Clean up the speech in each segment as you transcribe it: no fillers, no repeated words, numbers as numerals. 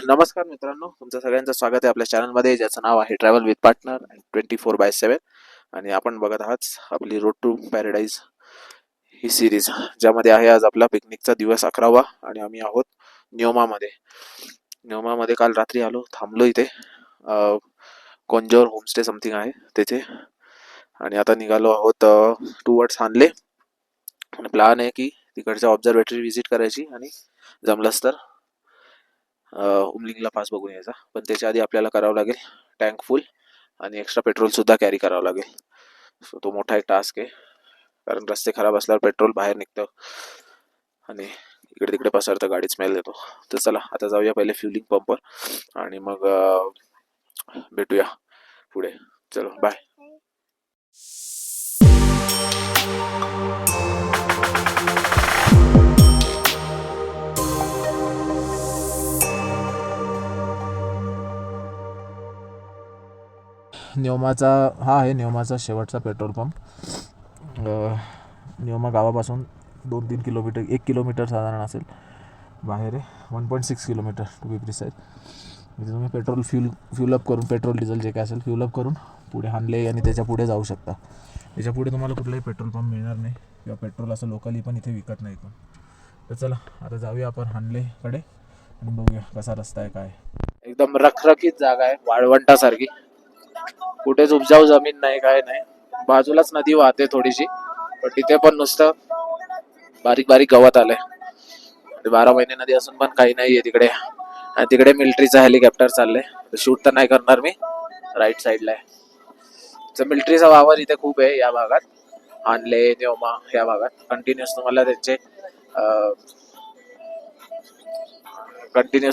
नमस्कार मित्रांनो, तुमचं सगळ्यांचं स्वागत आहे आपल्या चॅनलमध्ये, ज्याचं नाव आहे ट्रॅव्हल विथ पार्टनर 24/7. आणि आपण बघत आहात आपली रोड टू पॅराडाईज ही सिरीज, ज्यामध्ये आहे आज आपला पिकनिकचा दिवस 11वा. आणि आम्ही आहोत न्योमामध्ये. न्योमामध्ये काल रात्री आलो, थांबलो इथे. कोंजोर होमस्टे समथिंग आहे तिथे. आणि आता निघालो आहोत टुवर्ड्स हानले. आणि प्लॅन आहे की तिकडच्या ऑब्झर्वेटरी व्हिजिट करायची आणि जमलंच तर उमलिंगला पास बघून यायचा. पण त्याच्या आधी आपल्याला करावं लागेल टँक फुल आणि एक्स्ट्रा पेट्रोल सुद्धा कॅरी करावं लागेल. सो तो मोठा एक टास्क आहे, कारण रस्ते खराब असल्यावर पेट्रोल बाहेर निघतं आणि इकडे तिकडे पसरतं, गाडी स्मेल येतो. तर चला आता जाऊया पहिले फ्युलिंग पंपवर आणि मग भेटूया पुढे. चलो बाय. न्योमाचा हा आहे न्योमाचा शेवटचा पेट्रोल पंप. न्योमा गावापासून 2-3 किलोमीटर, 1 किलोमीटर साधारण असेल बाहेर आहे. 1.6 किलोमीटर टू बी प्रिसाईज. इथे तुम्ही पेट्रोल फ्युलअप करून, पेट्रोल डिझेल जे काय असेल फ्युलअप करून पुढे हानले आणि त्याच्या पुढे जाऊ शकता. त्याच्या पुढे तुम्हाला कुठलाही पेट्रोल पंप मिळणार नाही किंवा पेट्रोल असं लोकली पण इथे विकत नाही कोण. तर चला आता जाऊया आपण हानलेकडे आणि बघूया कसा रस्ता आहे काय. एकदम रखरखीत जागा आहे, वाळवंटासारखी. कुठेच उपजाऊ जमीन नाही, काय नाही. बाजूलाच नदी वाहते थोडीशी, पण तिथे पण नुसतं बारीक बारीक गवत आलंय. 12 महिने नदी असून पण काही नाहीये तिकडे. आणि तिकडे मिलिटरीचा हेलिकॉप्टर चाललंय. शूट तर नाही करणार मी, राईट साईडला आहे. मिलिटरीचा वावर इथे खूप आहे या भागात, हानले न्योमा या भागात. कंटिन्युअस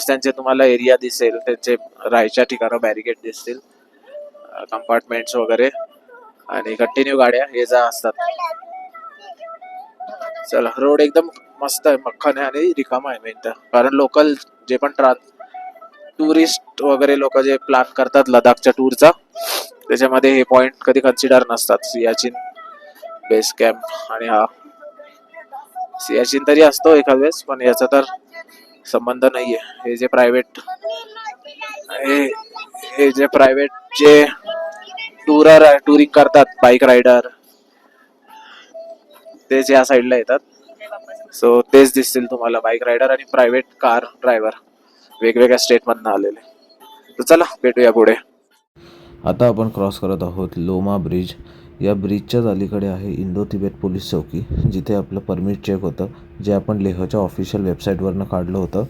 त्यांचे तुम्हाला एरिया दिसेल, त्यांचे राहायच्या ठिकाणं बॅरिकेड दिसतील, कंपार्टमेंट्स वगैरे, आणि कंटिन्यू गाड्या ये जा असतात. चला, रोड एकदम मस्त आहे, मक्खन आहे आणि रिकामा आहे मेन तर. कारण लोकल जे पण टुरिस्ट वगैरे लोक जे प्लॅन करतात लडाखच्या टूरचा, त्याच्यामध्ये हे पॉइंट कधी कन्सिडर नसतात. सियाचीन बेस कॅम्प आणि हा सियाचीन तरी असतो एखाद वेळेस, पण याचा तर संबंध नाहीये. हे जे प्रायव्हेट जे टुरिंग करतात, बाईक रायडर, तेच या साईडला येतात. सो तेच दिसतील तुम्हाला, बाईक रायडर आणि प्रायव्हेट कार ड्रायव्हर, वेगवेगळ्या स्टेट मधनं आलेले. तर चला भेटूया पुढे. आता आपण क्रॉस करत आहोत लोमा ब्रिज. या ब्रिजच्याच अलीकडे आहे इंडो तिबेट पोलीस चौकी, जिथे आपलं परमिट चेक होतं, जे आपण लेहच्या ऑफिशियल वेबसाईटवरनं काढलं होतं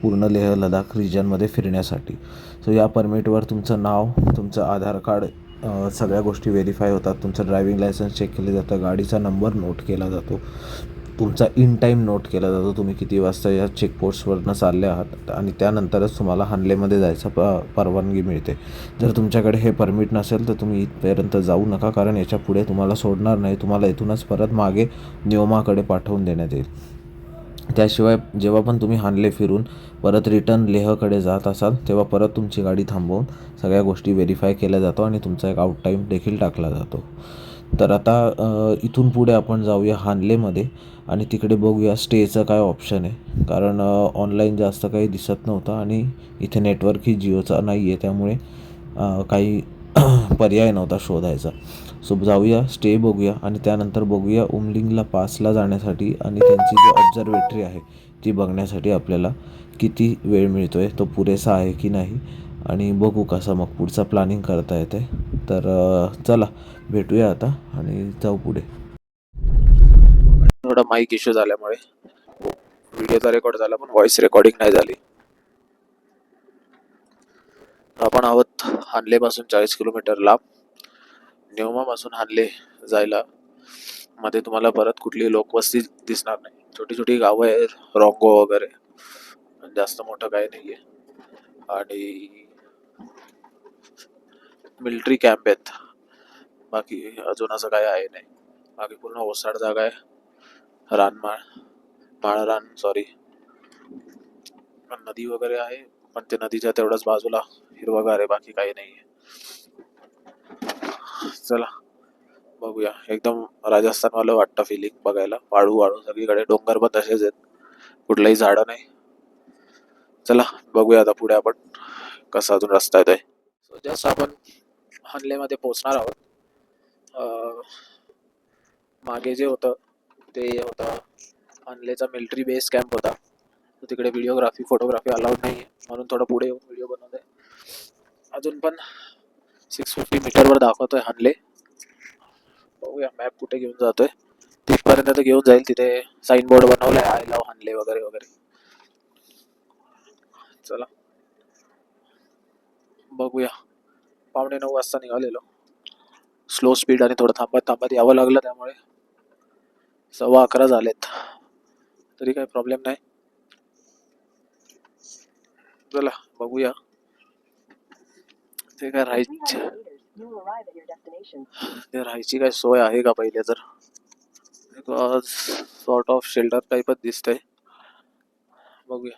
पूर्ण लेह लडाख रिजनमध्ये फिरण्यासाठी. सो या परमिटवर तुमचं नाव, तुमचं आधार कार्ड, सगळ्या गोष्टी व्हेरीफाय होतात. तुमचं ड्रायव्हिंग लायसन्स चेक केलं जातं, गाडीचा नंबर नोट केला जातो, तुमचा इन टाईम नोट केला जातो, तुम्ही किती वाजता या चेकपोस्टवरनं चालले आहात, आणि त्यानंतरच तुम्हाला हानलेमध्ये जायचं परवानगी मिळते. जर तुमच्याकडे हे परमिट नसेल तर तुम्ही इथपर्यंत जाऊ नका, कारण याच्या पुढे तुम्हाला सोडणार नाही. तुम्हाला इथूनच परत मागे न्योमाकडे पाठवून देण्यात येईल. त्याशिवाय जेव्हा पण तुम्ही हानले फिरून परत रिटर्न लेहकडे जात असाल, तेव्हा परत तुमची गाडी थांबवून सगळ्या गोष्टी व्हेरीफाय केल्या जातो आणि तुमचा एक आउट टाईम देखील टाकला जातो. तर आता इथून पुढे आपण जाऊया हानलेमध्ये आणि तिकडे बघूया स्टेचं काय ऑप्शन आहे, कारण ऑनलाईन जास्त काही दिसत नव्हतं आणि इथे नेटवर्कही जिओचा नाही आहे, त्यामुळे काही पर्याय नव्हता शोधायचा. सो जाऊया, स्टे बघूया आणि त्यानंतर बघूया उमलिंगला पासला जाण्यासाठी आणि त्यांची जी ऑब्झर्वेटरी आहे ती बघण्यासाठी आपल्याला किती वेळ मिळतो आहे, तो पुरेसा आहे की नाही, आणि बघू कसं मग पुढचं प्लॅनिंग करता येते. तर चला भेटूया आता आणि जाऊ पुढे. थोडा माईक इश्यू झाल्यामुळे व्हिडिओचा रेकॉर्ड झाला पण व्हॉइस रेकॉर्डिंग नाही झाली. आपण आहोत हानले पासून 40 किलोमीटर लांब. न्योमा पासून हानले जायला मध्ये तुम्हाला परत कुठली लोकवस्ती दिसणार नाही. छोटी छोटी गावं आहेत, रॉंगो वगैरे, जास्त मोठं काही नाहीये. आणि मिलिटरी कॅम्प आहेत, बाकी अजून असं काही आहे नाही. बाकी पूर्ण ओसाड जागा आहे, माळरान सॉरी, नदी वगैरे आहे, पण ते नदीच्या तेवढ्याच बाजूला हिरवागार आहे, बाकी काही नाहीये. चला बघूया. एकदम राजस्थानवालं वाटतं फिलिंग बघायला. वाळू वाळू सगळीकडे, डोंगर पण तसेच आहेत, कुठलंही झाडं नाही. चला बघूया आता पुढे आपण कसा अजून रस्ता येतोय. So, जसं आपण हानलेमध्ये पोहोचणार आहोत. अं, मागे जे होतं ते होतं हानलेचा मिलिटरी बेस कॅम्प होता. तर तिकडे व्हिडिओग्राफी फोटोग्राफी अलाउड नाही आहे, म्हणून थोडं पुढे येऊन व्हिडिओ बनवतोय. अजून पण 650 मीटरवर दाखवतोय हानले. बघूया मॅप कुठे घेऊन जातोय. तिथपर्यंत तर घेऊन जाईल. तिथे साईन बोर्ड बनवलाय आय लव्ह हानले वगैरे वगैरे. चला बघूया. 9:15 वाजता निघालेलो. स्लो स्पीड आणि थोडं थांबत थांबत यावं लागलं, त्यामुळे 11:15 झालेत. तरी काही प्रॉब्लेम नाही. चला बघूया. ते काय राहायची काय सोय आहे का पहिले तर. सॉर्ट ऑफ शेल्टर टाईपच दिसतंय. बघूया.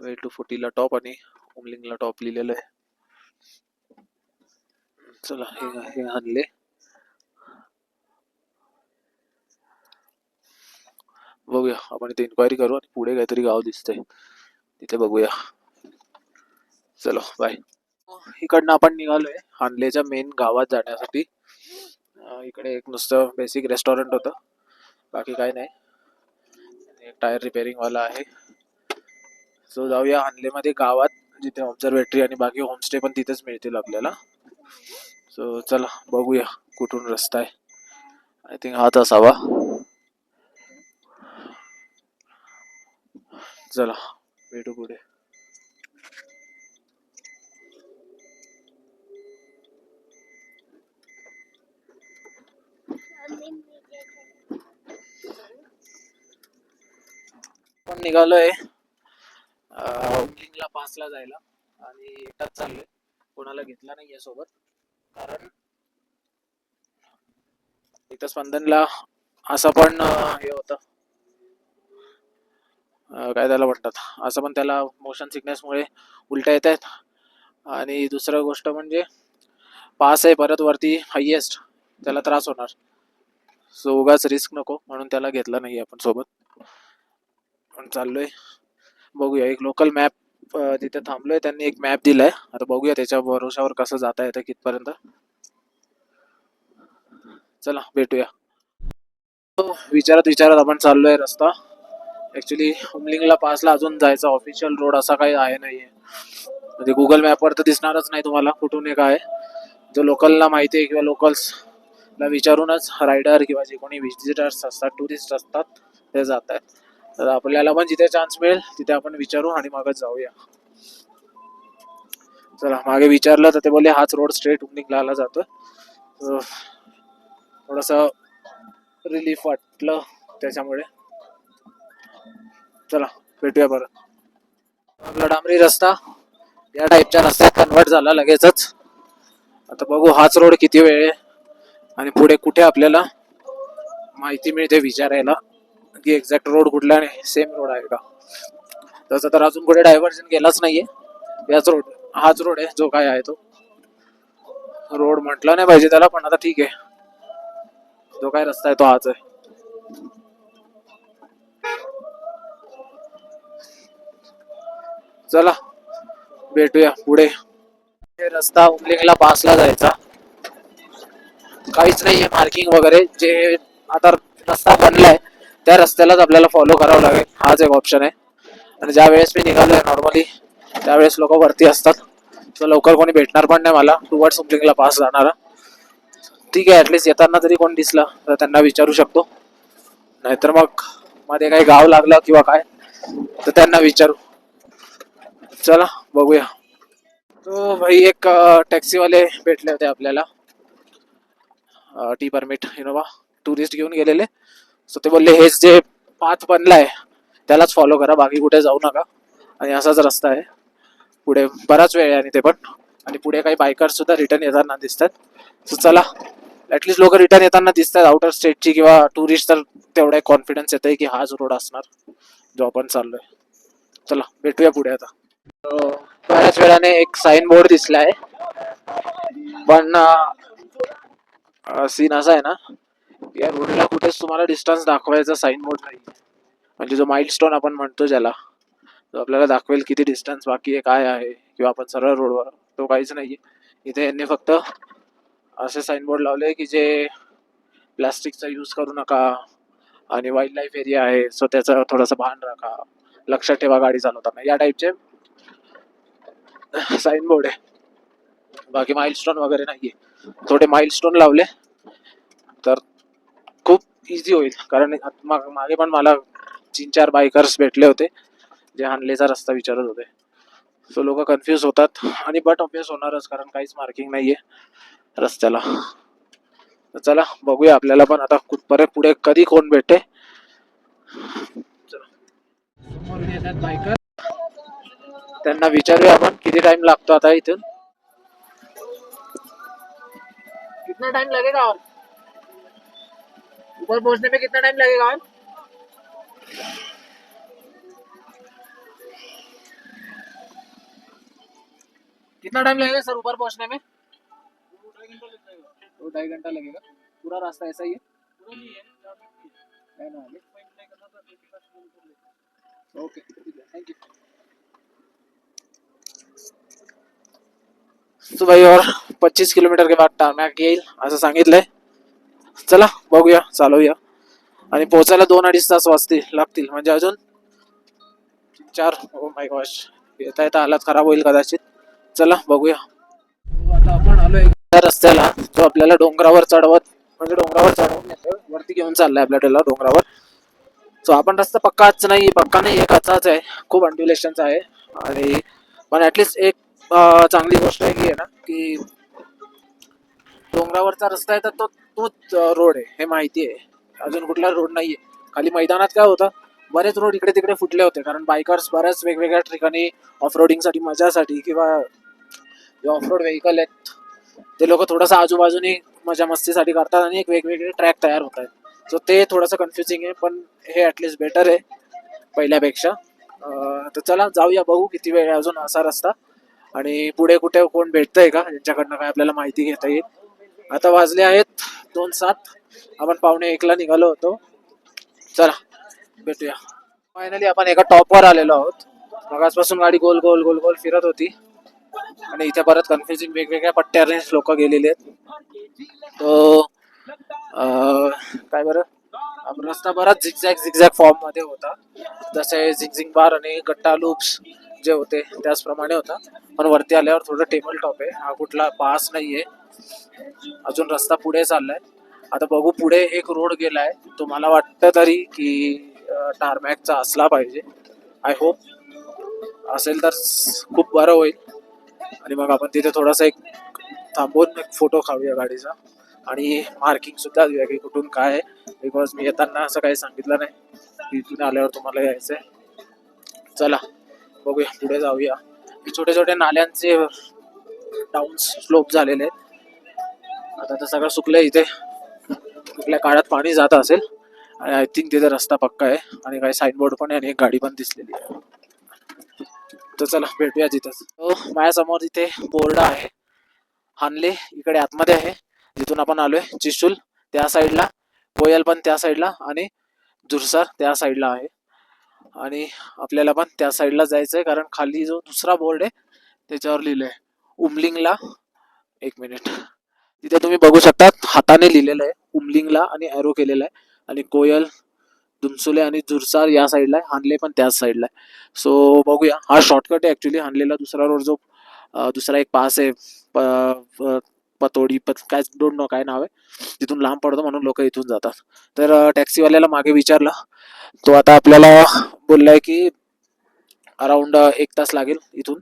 वे टू 40ला टॉप आणि उमलिंगला टॉप लिहिलेलं आहे. चला हे आणले. बघूया आपण इथे इन्क्वायरी करू आणि पुढे काहीतरी गाव दिसतंय तिथे बघूया. चलो बाय. इकडनं आपण निघालोय हानलेच्या मेन गावात जाण्यासाठी. इकडे एक नुसतं बेसिक रेस्टॉरंट होतं, बाकी काय नाही. एक टायर रिपेअरिंग वाला आहे. सो जाऊया हानलेमध्ये गावात, जिथे ऑब्झर्वेटरी आणि बाकी होमस्टे पण तिथेच मिळतील आपल्याला. सो चला बघूया कुठून रस्ता आहे. आय थिंक हाच असावा. चला भेटू पुढे. आपण निघालोय उमलिंगला पासला जायला आणि एकटाच चाललोय. कोणाला घेतला नाहीये सोबत, कारण इथं स्पंदनला असं पण हे होतं, काय त्याला म्हणतात, असं पण त्याला मोशन सिकनेसमुळे उलट्या येत आहेत. आणि दुसरं गोष्ट म्हणजे पास आहे परत वरती हायएस्ट, त्याला त्रास होणार. सो उगाच रिस्क नको म्हणून त्याला घेतला नाही आपण सोबत. पण चाललोय बघूया. एक लोकल मॅप तिथे थांबलोय, त्यांनी एक मॅप दिलाय. आता बघूया त्याच्या भरोशावर कसं जाता येतं कितपर्यंत. चला भेटूया. विचारत आपण चाललोय रस्ता. ऍक्च्युली उमलिंगला पासला अजून जायचा ऑफिशियल रोड असा काही आहे नाहीये. म्हणजे गुगल मॅपवर तर दिसणारच नाही तुम्हाला कुठून हे काय. जो लोकलला माहिती आहे किंवा लोकल्सला विचारूनच रायडर किंवा जे कोणी व्हिजिटर्स असतात, टुरिस्ट असतात, ते जात आहेत. तर आपल्याला पण जिथे चान्स मिळेल तिथे आपण विचारू आणि मागच जाऊया. चला मागे विचारलं तर ते बोलले हाच रोड स्ट्रेट उमलिंगला जातोय. थोडस रिलीफ वाटलं त्याच्यामुळे. चला भेटूया परत. आपला डांबरी रस्ता या टाईपच्या रस्त्यात कन्वर्ट झाला लगेचच. आता बघू हाच रोड किती वेळ आहे आणि पुढे कुठे आपल्याला माहिती मिळते विचारायला की एक्झॅक्ट रोड कुठला आहे, सेम रोड आहे का. तसं तर अजून कुठे डायव्हर्जन गेलाच नाहीये. याच रोड, हाच रोड आहे जो काय आहे तो. रोड म्हटलं नाही पाहिजे त्याला, पण आता ठीक आहे, जो काय रस्ता आहे तो हाच आहे. चला भेटूया पुढे. हे रस्ता उमलिंगला पासला जायचा, काहीच नाहीये मार्किंग वगैरे. जे आता रस्ता बनलाय त्या रस्त्यालाच आपल्याला फॉलो करावं लागेल, हाच एक ऑप्शन आहे. आणि ज्या वेळेस मी निघालोय नॉर्मली त्यावेळेस लोक वरती असतात, तर लवकर कोणी भेटणार पण नाही मला टुवर्ड्स उमलिंगला पास जाणारा. ठीक आहे, ऍटलीस्ट येताना तरी कोण दिसला तर त्यांना विचारू शकतो. नाहीतर मग मध्ये काही गाव लागलं किंवा काय तर त्यांना विचारू. चला बघूया. तो भाई एक टॅक्सीवाले भेटले होते आपल्याला, टी परमिट इनोवा टुरिस्ट घेऊन गेलेले. सो ते बोलले हेच जे पाथ बनलाय त्यालाच फॉलो करा, बाकी कुठे जाऊ नका. आणि असाच रस्ता आहे पुढे, बराच वेळ आहे आणि ते पण. आणि पुढे काही बायकर्स सुद्धा रिटर्न येताना दिसतात. सो चला, ऍटलीस्ट लोक रिटर्न येताना दिसतात आउटर स्टेटची किंवा टुरिस्ट, तर तेवढा कॉन्फिडन्स येत आहे की हाच रोड असणार जो आपण चाललोय. चला भेटूया पुढे आता. बऱ्याच वेळाने एक साईन बोर्ड दिसलाय, पण सीन असा आहे ना, या रोडला कुठेच तुम्हाला डिस्टन्स दाखवायचा साईन बोर्ड नाही. म्हणजे जो माइलस्टोन आपण म्हणतो ज्याला, तो आपल्याला दाखवेल किती डिस्टन्स बाकी आहे, काय आहे, किंवा आपण सरळ रोडवर. तो काहीच नाही आहे इथे. यांनी फक्त असे साईनबोर्ड लावले की जे प्लास्टिकचा यूज करू नका आणि वाईल्ड लाईफ एरिया आहे, सो त्याचं थोडंसं भान राखा, लक्षात ठेवा गाडी चालवताना, या टाईपचे साईनबोर्ड आहे. बाकी माइलस्टोन वगैरे नाहीये. थोडे माइलस्टोन लावले तर खूप इझी होईल, कारण मागे पण मला 3-4 बायकर्स भेटले होते जे हानलेचा रस्ता विचारत होते. सो लोक कन्फ्यूज होतात आणि बट ऑब्वियस होणारच, कारण काहीच मार्किंग नाहीये रस्त्याला. तर चला बघूया, आपल्याला पण आता कुठपर्यंत पुढे कधी कोण भेटते. समोर येतात बायकर, त्यांना विचारूया आपण किती टाइम लागतो आता इथून. कितना टाइम लगेगा और ऊपर पहुंचने में कितना टाइम लगेगा और कितना टाइम लगेगा सर ऊपर पहुंचने में? 2-2.5 घंटा लगेगा। पूरा रास्ता ऐसा ही है ना? Okay, thank you. तो भाई और 25 किलोमीटर के बाद टारमॅक येईल असं सांगितलंय. चला बघूया, चालूया. आणि पोहोचायला 2-2.5 तास लागतील, म्हणजे अजून 4. ओ माय गॉश, येता येता हालत खराब होईल कदाचित. चला बघूया. आता आपण आलोय त्या रस्त्याला जो आपल्याला डोंगरावर चढवत, म्हणजे डोंगरावर चढवून नेतोय, वरती घेऊन चाललाय आपल्याला डोंगरावर. सो आपण रस्ता पक्काच नाही, पक्का नाही, कच्चाच आहे, खूप अंड्युलेशनचा आहे. आणि पण ऍटलिस्ट एक चांगली गोष्ट आहे की आहे ना, की डोंगरावरचा रस्ता आहे तर तोच रोड आहे हे माहिती आहे. अजून कुठला रोड नाहीये. खाली मैदानात काय होतं, बरेच रोड इकडे तिकडे फुटले होते, कारण बायकर्स बऱ्याच वेगवेगळ्या ठिकाणी ऑफरोडिंगसाठी, मजासाठी, किंवा ऑफरोड व्हेकल आहेत ते लोक थोडंसं आजूबाजूने मजा मस्तीसाठी करतात आणि एक वेगवेगळे ट्रॅक तयार होत आहेत. सो ते थोडंसं कन्फ्युजिंग आहे, पण हे ॲटलिस्ट बेटर आहे पहिल्यापेक्षा. तर चला जाऊया, बघू किती वेळ आहे अजून असा रस्ता, आणि पुढे कुठे कोण भेटतंय का ज्यांच्याकडनं काय आपल्याला माहिती घेता येईल. आता वाजले आहेत 2:07, आपण 1:45ला निघालो होतो. चला भेटूया. फायनली आपण एका टॉपवर आलेलो आहोत. मगासपासून गाडी गोल गोल गोल गोल फिरत होती आणि इथे परत कन्फ्युजिंग वेगवेगळ्या पट्ट्याने लोक गेलेले आहेत. तो काय बरं, रस्ता बराच झिगझॅग फॉर्म मध्ये होता, जसे झिगझिंग बार आणि गट्टा लूप्स जे होते त्याचप्रमाणे होता. पण वरती आल्यावर थोडं टेबल टॉप आहे, हा कुठला पास नाहीये. अजून रस्ता पुढे चाललाय. आता बघू, पुढे एक रोड गेलाय, तो मला वाटतं तरी की टारमॅकचा असला पाहिजे. आय होप असेल तर खूप बरं होईल. आणि मग आपण तिथे थोडासा एक थांबून एक फोटो खाऊया गाडीचा, आणि मार्किंग सुद्धा देऊया की कुठून काय आहे, बिकॉज मी येताना असं काही सांगितलं नाही की इथून आल्यावर तुम्हाला यायचंय. चला बघूया, पुढे जाऊया. छोटे छोटे नाल्यांचे डाऊन स्लोप झालेले आहेत. आता तर सगळं सुकलंय इथे, कुठल्या काळात पाणी जात असेल. आणि आय थिंक तिथे रस्ता पक्का आहे, आणि काही साईनबोर्ड पण आहे, आणि एक गाडी पण दिसलेली आहे. तर चला भेटूया तिथंच. माझ्यासमोर इथे बोर्ड आहे, हानले इकडे आतमध्ये आहे, जिथून आपण आलोय. चिशूल त्या साईडला, कोयल पण त्या साईडला, आणि जुरसार त्या साईडला आहे. आणि आपल्याला पण त्या साईडला जायचंय, कारण खाली जो दुसरा बोर्ड आहे त्याच्यावर लिहिलंय उमलिंगला. 1 मिनिट, तिथे तुम्ही बघू शकता हाताने लिहिलेलं आहे उमलिंगला, आणि ॲरो केलेला आहे. आणि कोयल, दुमसुले आणि जुरसार या साईडला आहे, हानले पण त्याच साईडला आहे. सो बघूया, हा शॉर्टकट आहे ॲक्च्युली. हानलेला दुसरा रोड जो दुसरा एक पास आहे, पतोडी काय डोंट नो काय नाव आहे, तिथून लांब पडतो म्हणून लोक इथून जातात. तर टॅक्सीवाल्याला मागे विचारलं, तो आता आपल्याला बोललाय की अराउंड 1 तास लागेल इथून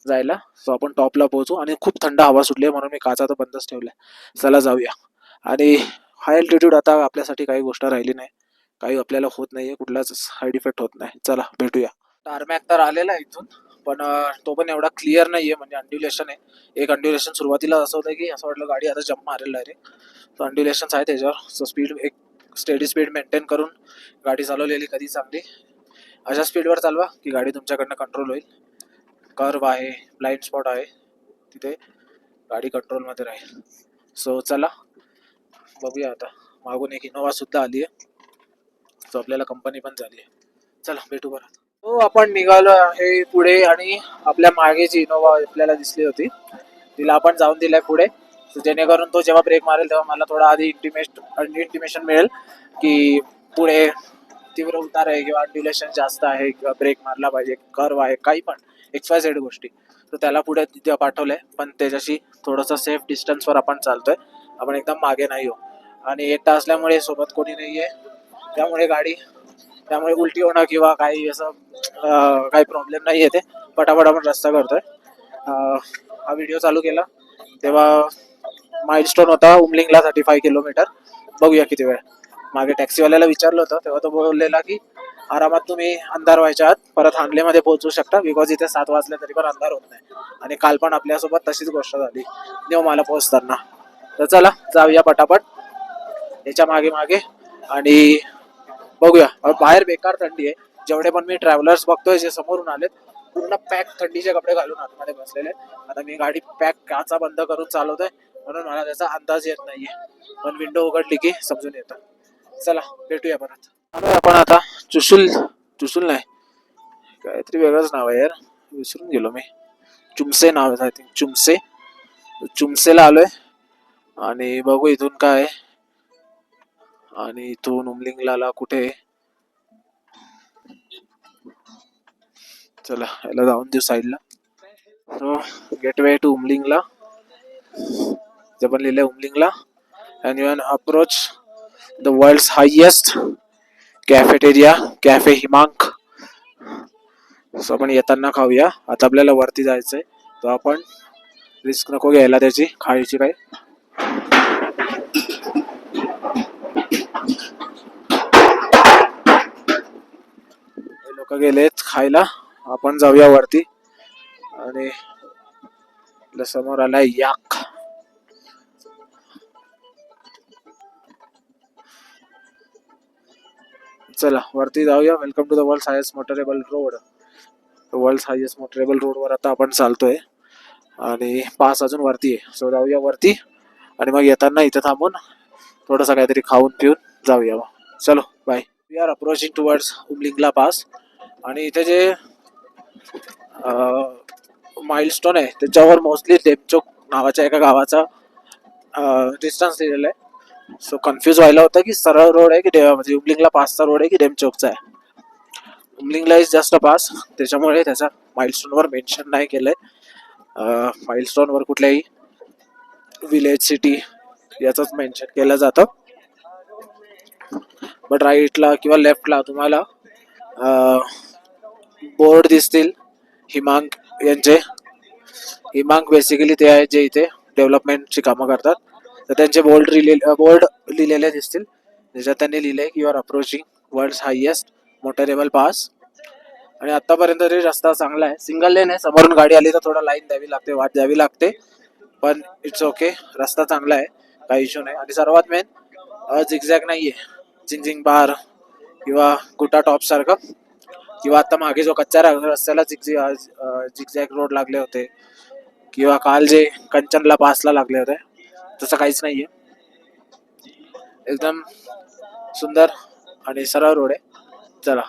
जायला. सो आपण टॉपला पोहोचू, आणि खूप थंड हवा सुटली म्हणून मी काचा तर बंदच ठेवलाय. चला जाऊया. आणि हाय अल्टिट्यूड आता आपल्यासाठी काही गोष्ट राहिली नाही, काही आपल्याला होत नाहीये, कुठलाच साईड इफेक्ट होत नाही. चला भेटूया. टारमॅक तर आलेला आहे इथून, पण तो पण एवढा क्लिअर नाहीये, म्हणजे अंड्युलेशन आहे. एक अंड्युलेशन सुरुवातीला असं होतं की असं वाटलं गाडी आता जम्प मारेल डायरेक्ट. तो अंड्युलेशन्स आहे त्याच्यावर. सो स्पीड, एक स्टेडी स्पीड मेंटेन करून गाडी चालवलेली कधी चांगली. अशा स्पीडवर चालवा की गाडी तुमच्याकडनं कंट्रोल होईल. कर्व आहे, ब्लाइंड स्पॉट आहे, तिथे गाडी कंट्रोलमध्ये राहील. सो चला बघूया. आता मागून एक इनोवा सुद्धा आली आहे, सो आपल्याला कंपनी पण झाली आहे. चला भेटू बरं. हो, आपण निघालो आहे पुढे आणि आपल्या मागे जी इनोवा आपल्याला दिसली होती तिला आपण जाऊन दिलाय पुढे, जेणेकरून तो जेव्हा ब्रेक मारेल तेव्हा मला थोडा आधी इंटिमेशन मिळेल की पुढे तीव्र उतार आहे किंवा ड्युरेशन जास्त आहे किंवा ब्रेक मारला पाहिजे, कर्व आहे, काही पण XYZ गोष्टी. तर त्याला पुढे तिथे पाठवलंय, पण त्याच्याशी थोडंसं सेफ डिस्टन्सवर आपण चालतोय. आपण एकदम मागे नाही हो, आणि एकटा असल्यामुळे सोबत कोणी नाहीये, त्यामुळे उलटी होणं किंवा काही असं काही प्रॉब्लेम नाही येते. पटापट आपण रस्ता करतोय. हा व्हिडिओ चालू केला तेव्हा माइलस्टोन होता उमलिंगला 35 किलोमीटर. बघूया किती वेळ. मागे टॅक्सीवाल्याला विचारलं होतं तेव्हा तो बोललेला की आरामात तुम्ही अंधार व्हायच्या आत परत हानलेमध्ये पोहोचू शकता, बिकॉज इथे 7 वाजले तरी पण अंधार होत नाही. आणि काल पण आपल्यासोबत तशीच गोष्ट झाली मला पोहोचताना. तर चला जाऊया पटापट याच्या मागे मागे आणि बघूया. बाहेर बेकार थंडी आहे. जेवढे पण मी ट्रॅव्हलर्स बघतोय जे समोरून आलेत पूर्ण पॅक थंडीचे कपडे घालून आतमध्ये बसलेले. आता मी गाडी पॅक काचा बंद करून चालवतोय म्हणून मला त्याचा अंदाज येत नाहीये, पण विंडो उघडली की समजून येतं. चला भेटूया परत. आलोय आपण आता चुशुल नाही, काहीतरी वेगळंच नाव आहे यार, विसरून गेलो मी. चुमसे नाव आहे आय थिंक, चुमसेला आलोय आणि बघू इथून काय आहे. आणि इथून उमलिंगला कुठे, चला याला जाऊन देऊ साईडला. सो गेटवे टू उमलिंगला, जे पण लिहिलंय Umlingla. And you approach the world's highest cafeteria, cafe Himank. So आपण येताना खाऊया. आता आपल्याला वरती जायचंय, तो आपण रिस्क नको घ्यायला त्याची खायची काय. लोक गेलेत खायला, आपण जाऊया वरती. आणि समोर आलाय याक. चला वरती जाऊया. Welcome to the world highest motorable road. World highest motorable road वर आता आपण चालतोय आणि पास अजून वरती आहे. सो जाऊया वरती आणि मग येताना इथे थांबून थोडंसं काहीतरी खाऊन पिऊन जाऊया. चलो bye. We are approaching towards Umlingla pass. आणि इथे जे माइलस्टोन आहे त्याच्यावर मोस्टली डेमचोक नावाच्या एका गावाचा डिस्टन्स दिलेला आहे. सो कन्फ्युज व्हायला होतं की सरळ रोड आहे की म्हणजे उमलिंगला पासचा रोड आहे की डेमचोकचा आहे. Umling La is just a pass, त्याच्यामुळे त्याचा माइलस्टोनवर मेन्शन नाही केलंय. माइलस्टोनवर कुठल्याही विलेज सिटी याचंच मेन्शन केलं जातं. बट राईटला किंवा लेफ्टला तुम्हाला बोर्ड दिसतील हिमांक यांचे. हिमांक बेसिकली ते आहेत जे इथे डेव्हलपमेंटची कामं करतात. तर त्यांचे बोर्ड लिहिलेले दिसतील, ज्याच्यात त्यांनी लिहिलंय की you are approaching world's highest motorable pass. आणि आतापर्यंत तरी रस्ता चांगला आहे, सिंगल लेन आहे. समोरून गाडी आली तर थोडं लाईन द्यावी लागते, वाट द्यावी लागते, पण इट्स ओके. रस्ता चांगला आहे, काही इश्यू नाही. आणि सर्वात मेन झिगझॅग नाहीये, झिंगझिंग बार किंवा गुटा टॉप सारखं, किंवा आता मागे जो कच्च्या रस्त्याला झिगझॅग रोड लागले होते किंवा काल जे कंचनला पासला लागले होते तसं काहीच नाहीये. एकदम सुंदर आणि सरळ रोड आहे. चला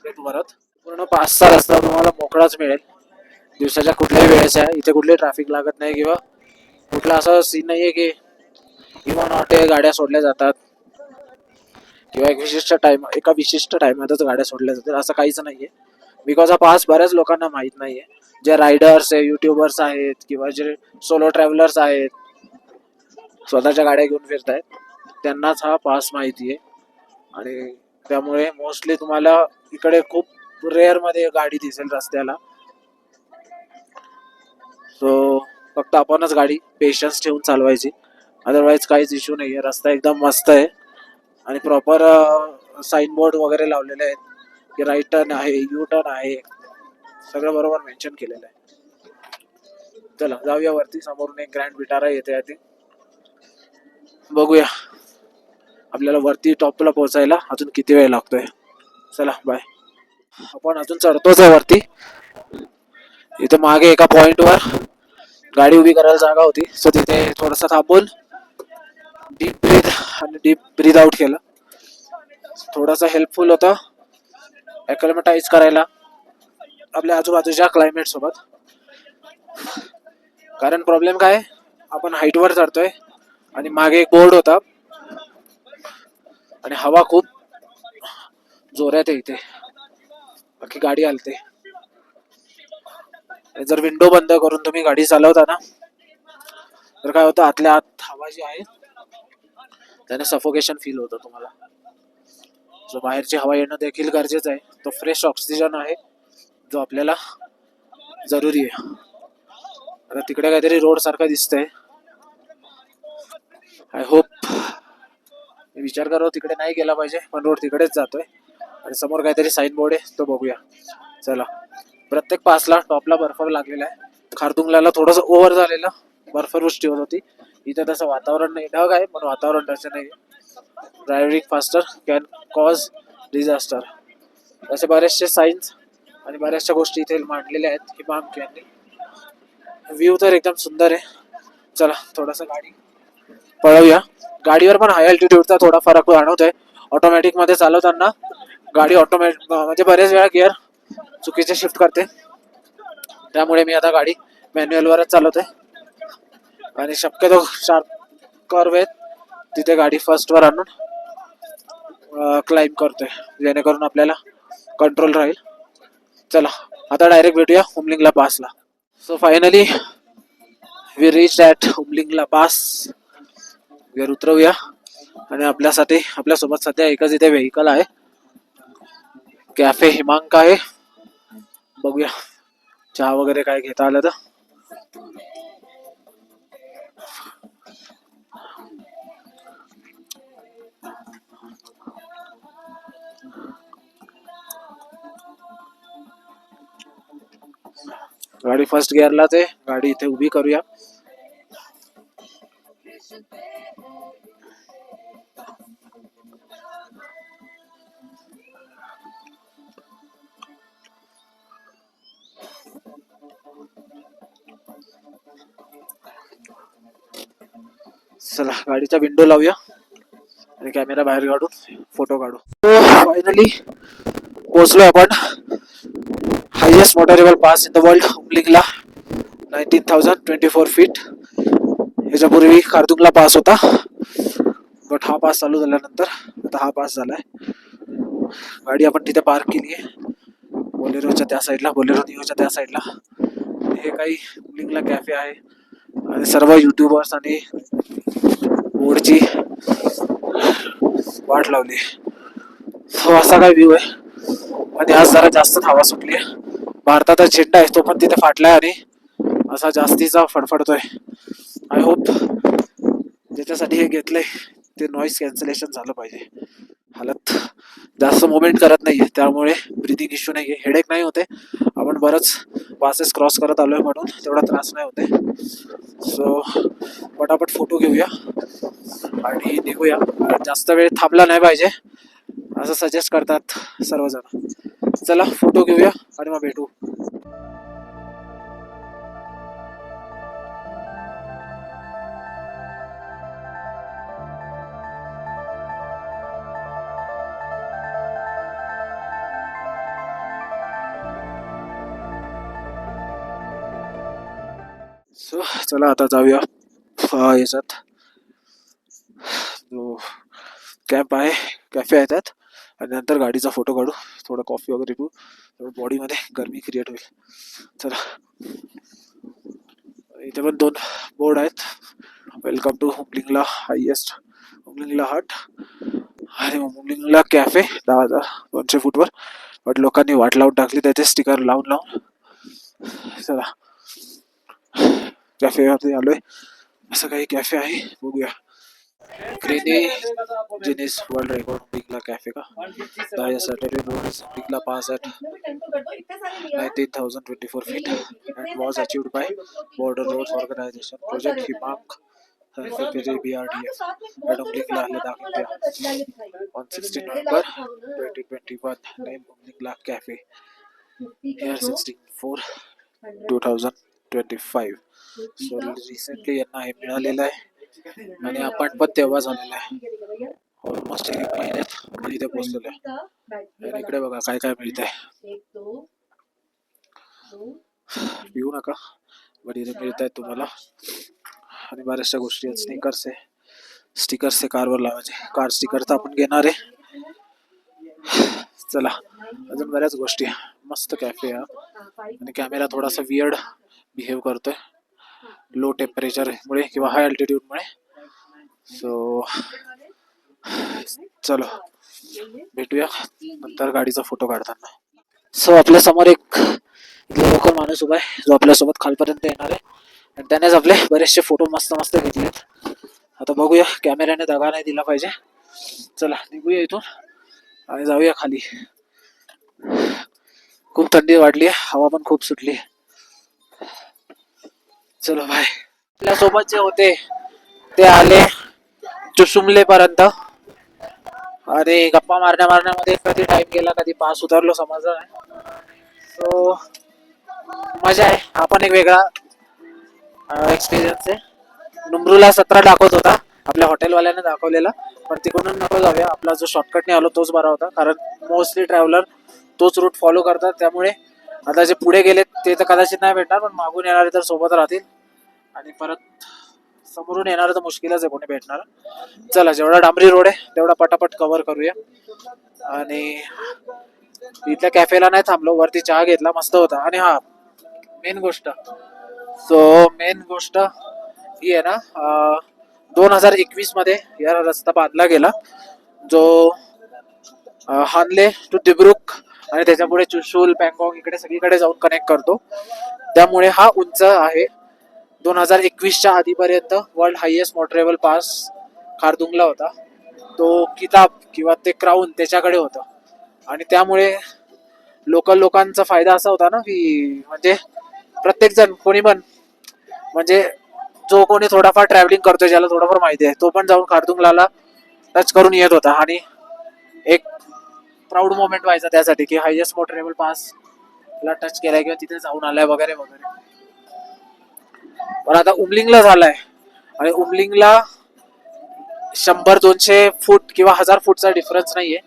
भेटू परत. पूर्ण 5-6 रस्ता तुम्हाला मोकळाच मिळेल दिवसाच्या कुठल्याही वेळेचा. इथे कुठली ट्रॅफिक लागत नाही किंवा कुठला असं सीन नाहीये की किंवा नॉटे गाड्या सोडल्या जातात किंवा एका विशिष्ट टाइमातच गाड्या सोडल्या जातात, असं काहीच नाहीये. बिकॉज हा पास बऱ्याच लोकांना माहित नाहीये. जे रायडर्स आहे, युट्यूबर्स आहेत किंवा जे सोलो ट्रॅव्हलर्स आहेत, स्वतःच्या गाड्या घेऊन फिरतायत, त्यांनाच हा पास माहिती आहे. आणि त्यामुळे मोस्टली तुम्हाला इकडे खूप रेअर मध्ये गाडी दिसेल रस्त्याला. सो फक्त आपणच गाडी पेशन्स ठेवून चालवायची, अदरवाईज काहीच इश्यू नाही आहे. रस्ता एकदम मस्त आहे आणि प्रॉपर साईन बोर्ड वगैरे लावलेले आहेत की राईट टर्न आहे, यू टर्न आहे, सगळं बरोबर मेन्शन केलेलं आहे. चला जाऊया वरती. समोरून एक ग्रँड विटारा येते आहे, बघूया आपल्याला वरती टॉपला पोहोचायला अजून किती वेळ लागतोय. चला बाय. आपण अजून चढतोच आहे वरती. इथे मागे एका पॉइंटवर गाडी उभी करायला जागा होती, सो तिथे थोडंसं थांबून डीप ब्रीथ आणि डीप ब्रीथ आउट केलं. थोडासा हेल्पफुल होता ॲक्लिमेटाईज करायला आपल्या आजूबाजूच्या क्लायमेट सोबत. कारण प्रॉब्लेम काय आहे, आपण हाईटवर चढतोय आणि मागे एक बोर्ड होता आणि हवा खूप जोरात आहे इथे, बाकी गाडी हलते. आणि जर विंडो बंद करून तुम्ही गाडी चालवता ना, तर काय होतं, आतल्या आत हवा जी आहे त्याने सफोकेशन फील होतं तुम्हाला. जो बाहेरची हवा येणं देखील गरजेचं आहे. तो फ्रेश ऑक्सिजन आहे जो आपल्याला जरुरी आहे. आता तिकडे काहीतरी रोड सारखं दिसतंय. आय होप, मी विचार करतो तिकडे नाही गेला पाहिजे, पण रोड तिकडेच जातोय आणि समोर काहीतरी साईन बोर्ड आहे, तो बघूया. चला, प्रत्येक पासला टॉपला बर्फ लागलेला आहे. खारदुंगला थोडस ओव्हर झालेलं, बर्फवृष्टी होत होती. इथे तसं वातावरण नाही, ढग आहे पण वातावरण तसं नाही. Driving faster can cause disaster, असे बरेचसे साईन्स आणि बऱ्याचशा गोष्टी इथे मांडलेल्या आहेत हिमांक यांनी. व्ह्यू तर एकदम सुंदर आहे. चला थोडासा गाडी पळवूया. गाडीवर पण हाय अल्टिट्यूडचा थोडा फरक जाणवतोय. ऑटोमॅटिक मध्ये चालवताना गाडी ऑटोमॅटिक म्हणजे बरेच वेळा गिअर चुकीचे शिफ्ट करते, त्यामुळे मी आता गाडी मॅन्युअलवरच चालवतोय आणि शक्यतो शार्प कर्व आहेत तिथे गाडी फर्स्टवर आणून क्लाइंब करतोय, जेणेकरून आपल्याला कंट्रोल राहील. चला आता डायरेक्ट भेटूया हुमलिंगला पासला. So finally we reach at Umlingla pass. वर उतरवूया आणि आपल्यासोबत सध्या एकच इथे व्हेकल आहे, कॅफे हिमांक आहे. बघूया चहा वगैरे काय घेता आलं तर. गाडी फर्स्ट गिअरलाच आहे, गाडी इथे उभी करूया. चला गाडीचा विंडो लावूया आणि कॅमेरा बाहेर काढून फोटो काढू. फायनली पोहोचलोय आपण highest motorable pass in the world Umlingla, 19,024 feet. याच्यापूर्वी खारदुंगला पास होता, बट हा पास चालू झाल्यानंतर आता हा पास झालाय. गाडी आपण तिथे पार्क केली आहे बोलेरोच्या त्या साईडला, बोलेरो निओच्या त्या साईडला. हे काही हुमलिंगला कॅफे आहे आणि सर्व युट्यूबर्स आणि बोर्डची वाट लावली. हो असा काय व्ह्यू आहे. आणि आज जरा जास्तच हवा सुटली आहे. भारताचा झेंडा आहे तो पण तिथे फाटलाय आणि असा जास्तीचा फडफडतोय. आय होप ज्याच्यासाठी हे घेतलंय ते नॉईज कॅन्सलेशन झालं पाहिजे. हालत जास्त मुवमेंट करत नाहीये, त्यामुळे ब्रिदिंग इश्यू नाहीये, हेडेक नाही होते. आपण बरंच पासेस क्रॉस करत आलोय म्हणून तेवढा त्रास नाही होते. सो पटापट फोटो घेऊया आणि निघूया. जास्त वेळ थांबला नाही पाहिजे असं सजेस्ट करतात सर्वजण. चला फोटो घेऊया आणि मग भेटू. सो चला आता जाऊया याच्यात जो कॅम्प आहे, कॅफे आहे त्यात, आणि नंतर गाडीचा फोटो काढू, थोडं कॉफी वगैरे पिऊ, बॉडीमध्ये गरमी क्रिएट होईल. चला इथे पण 2 बोर्ड आहेत, वेलकम टू हुमलिंगला हायेस्ट हुमलिंगला हट आणि हुमलिंगला कॅफे 10,200 फूटवर. बट लोकांनी वाट लावून टाकली त्याचे स्टिकर लावून लावून. चला कॅफेवरती आलोय, असं काही कॅफे आहे बघूया. ग्रीनी Guinness world record Umlingla cafe का. The Saturday road Umlingla pass at 19,024 feet and was achieved by Border Roads Organization Project Himank BRDF at Humlingla, Ladakh, India on 16 November 2021. Name Humlingla Cafe. Year 16/4/2025. So recently यांना हे मिळालेलं आहे आणि आपण पण तेव्हा झालेलं आहे. ऑलमोस्ट 1 महिन्यात आपण इथे पोहोचलेलो आहे. आणि इकडे बघा काय काय मिळतंय. पिऊ नका, बट इथे मिळत आहेत तुम्हाला. आणि बऱ्याचशा गोष्टी आहेत. स्टिकर्स आहे कारवर लावायचे. कार स्टिकर तर आपण घेणार आहे. चला, अजून बऱ्याच गोष्टी. मस्त कॅफे हा. आणि कॅमेरा थोडासा वियर्ड बिहेव करतोय लो टेम्परेचर मुळे किंवा हाय अल्टिट्यूड मुळे. सो चलो भेटूया नंतर गाडीचा फोटो काढताना. सो आपल्या समोर एक लोकल माणूस उभा आहे जो आपल्यासोबत खालपर्यंत येणार आहे. आणि त्यानेच आपले बरेचसे फोटो मस्त मस्त घेतलेत. आता बघूया, कॅमेऱ्याने दगा नाही दिला पाहिजे. चला निघूया इथून आणि जाऊया खाली. खूप थंडी वाढली आहे, हवा पण खूप सुटली. चलो बाय. आपल्यासोबत जे होते ते आले चुसुमले पर्यंत. आणि गप्पा मारण्यामध्ये कधी टाइम गेला, कधी पास उतरलो समजलं नाही. सो मजा आहे. हा पण एक वेगळा एक्सपिरियन्स आहे. नुमरूला 17 दाखवत होता, आपल्या हॉटेलवाल्याने दाखवलेला. पण तिकडून नको जाऊया, आपला जो शॉर्टकटने आलो तोच बरा होता. कारण मोस्टली ट्रॅव्हलर तोच रूट फॉलो करतात. त्यामुळे आता जे पुढे गेले ते तर कदाचित नाही भेटणार, पण मागून येणारे तर सोबत राहतील. आणि परत समोरून येणार तर मुश्किलच आहे कोणी भेटणार. चला, जेवढा डांबरी रोड आहे तेवढा पटापट कव्हर करूया. आणि इथल्या कॅफेला नाही थांबलो, वरती चहा घेतला, मस्त होता. आणि हा मेन गोष्ट ही आहे ना, 2021 मध्ये या रस्ता बांधला गेला, जो हानले टू दिब्रुक आणि त्याच्या पुढे चुशूल, पँगॉंग इकडे सगळीकडे जाऊन कनेक्ट करतो. त्यामुळे हा उंच आहे. 2021च्या आधीपर्यंत world highest motorable pass Khardungla होता. तो किताब किंवा ते क्राऊन त्याच्याकडे होतं. आणि त्यामुळे लोकल लोकांचा फायदा असा होता ना, की म्हणजे प्रत्येक जण कोणी पण, म्हणजे जो कोणी थोडाफार ट्रॅव्हलिंग करतोय, ज्याला थोडंफार माहिती आहे, तो पण जाऊन खारदुंगला टच करून येत होता. आणि एक प्राऊड मोमेंट व्हायचा त्यासाठी की हायेस्ट मोटरेबल पास ला टच केलाय किंवा तिथे जाऊन आलाय वगैरे वगैरे. पण आता उमलिंगला झालाय आणि उमलिंगला 100-200 फूट किंवा 1000 फूटचा डिफरन्स नाहीये.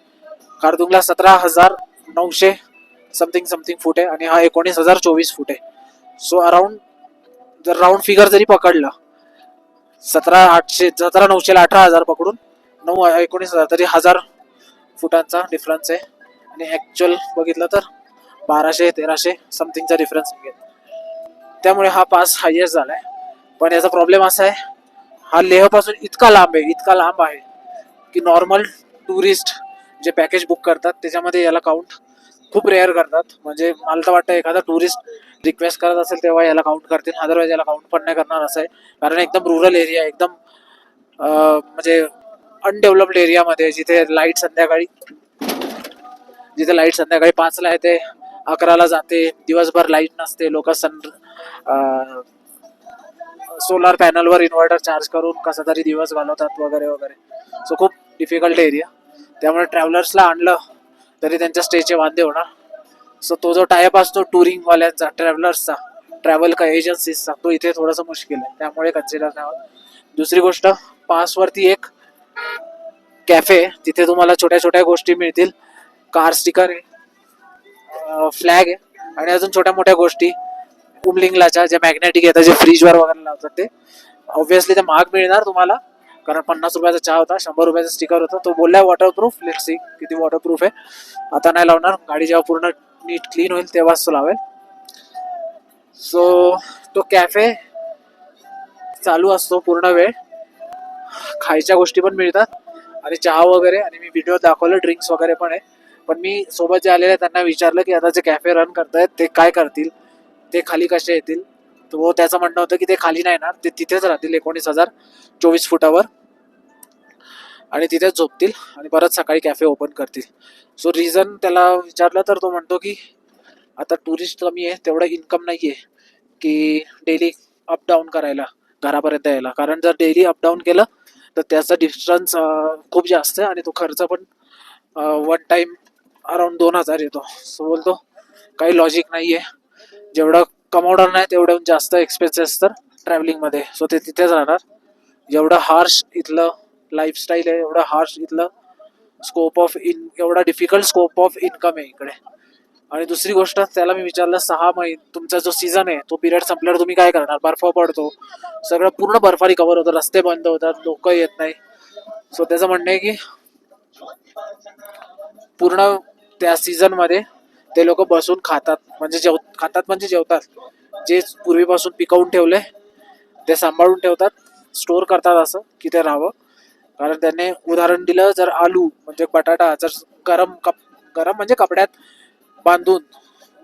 खारदुंगला 17,900 समथिंग फूट आहे आणि हा 19,024 फूट आहे. सो अराउंड, जर राऊंड फिगर जरी पकडलं, 17,900 ला 18,000 पकडून 19,000 तरी 1000 फुटांचा डिफरन्स आहे. आणि ऍक्च्युअल बघितलं तर 1200-1300 समथिंगचा डिफरन्स आहे. त्यामुळे हा पास हायेस्ट झालाय. पण याचा प्रॉब्लेम असा आहे, हा लेह पासून इतका लांब आहे की नॉर्मल टुरिस्ट जे पॅकेज बुक करतात त्याच्यामध्ये याला काउंट खूप रेअर करतात. म्हणजे मला तर वाटतं एखादा टुरिस्ट रिक्वेस्ट करत असेल तेव्हा याला काउंट करतील, अदरवाईज याला काउंट पण नाही करणार असं आहे. कारण एकदम रुरल एरिया, एकदम म्हणजे अनडेव्हलप्ड एरियामध्ये, जिथे लाईट संध्याकाळी 5ला येते, 11ला जाते, दिवसभर लाईट नसते. लोक सोलार पॅनलवर इन्व्हर्टर चार्ज करून कसा तरी दिवस घालवतात वगैरे वगैरे. सो खूप डिफिकल्ट एरिया. त्यामुळे ट्रॅव्हलर्सला आणलं तरी त्यांच्या स्टेचे वांदे होणार. सो तो जो टायअप असतो टुरिंगवाल्यांचा, ट्रॅव्हलर्सचा, ट्रॅव्हल एजन्सीजचा, तो इथे थोडासा मुश्किल आहे. त्यामुळे कन्सिडर नाही होत. दुसरी गोष्ट, पासवरती एक कॅफे, तिथे तुम्हाला छोट्या छोट्या गोष्टी मिळतील. कार स्टिकर आहे, फ्लॅग आहे, आणि अजून छोट्या मोठ्या गोष्टी उमलिंगलाच्या ज्या मॅग्नेटिक येतात, जे फ्रीजवर वगैरे लावतात, ते ऑब्व्हियसली ते महाग मिळणार तुम्हाला. कारण 50 रुपयाचा चहा होता, 100 रुपयाचा स्टिकर होता. तो बोललाय वॉटरप्रूफ. लेट्स सी किती वॉटरप्रूफ आहे. आता नाही लावणार, गाडी जेव्हा पूर्ण नीट क्लीन होईल तेव्हाच तो लावेल. सो तो कॅफे चालू असतो पूर्ण वेळ. खायच्या गोष्टी पण मिळतात आणि चहा वगैरे. आणि मी व्हिडिओ दाखवलं, ड्रिंक्स वगैरे पण आहे. पण मी सोबत जे आलेले त्यांना विचारलं की आता जे कॅफे रन करतायत ते काय करतील, ते खाली कसे येतील. तो त्याचं म्हणणं होतं की ते खाली नाही येणार, ते तिथेच राहतील 19,024 फुटावर आणि तिथेच झोपतील आणि परत सकाळी कॅफे ओपन करतील. सो रिझन त्याला विचारलं तर तो म्हणतो की आता टुरिस्ट कमी आहे, तेवढं इन्कम नाही आहे की डेली अपडाऊन करायला, घरापर्यंत यायला. कारण जर डेली अपडाऊन केलं तर त्याचा डिस्टन्स खूप जास्त आहे आणि तो खर्च पण वन टाइम अराउंड 2,000 येतो. सो बोलतो काही लॉजिक नाही आहे, जेवढं कमावणार नाही तेवढं जास्त एक्सपेन्सेस तर ट्रॅव्हलिंगमध्ये. सो ते तिथेच राहणार. जेवढं हार्श इथलं लाईफस्टाईल आहे, एवढं हार्श इथलं स्कोप ऑफ एवढा डिफिकल्ट स्कोप ऑफ इन्कम आहे इकडे. आणि दुसरी गोष्ट त्याला मी विचारलं 6 महिने तुमचा जो सीझन आहे तो पिरियड संपल्यावर तुम्ही काय करणार. बर्फ पडतो, सगळं पूर्ण बर्फाने कव्हर होतं, रस्ते बंद होतात, लोक येत नाही. सो त्याचं म्हणणं आहे की पूर्ण त्या सीझन मध्ये ते लोक बसून खातात, म्हणजे जेवतात. जे पूर्वीपासून पिकवून ठेवले ते सांभाळून ठेवतात, स्टोर करतात असं की ते राहावं. कारण त्याने उदाहरण दिलं, जर आलू म्हणजे बटाटा जर गरम म्हणजे कपड्यात बांधून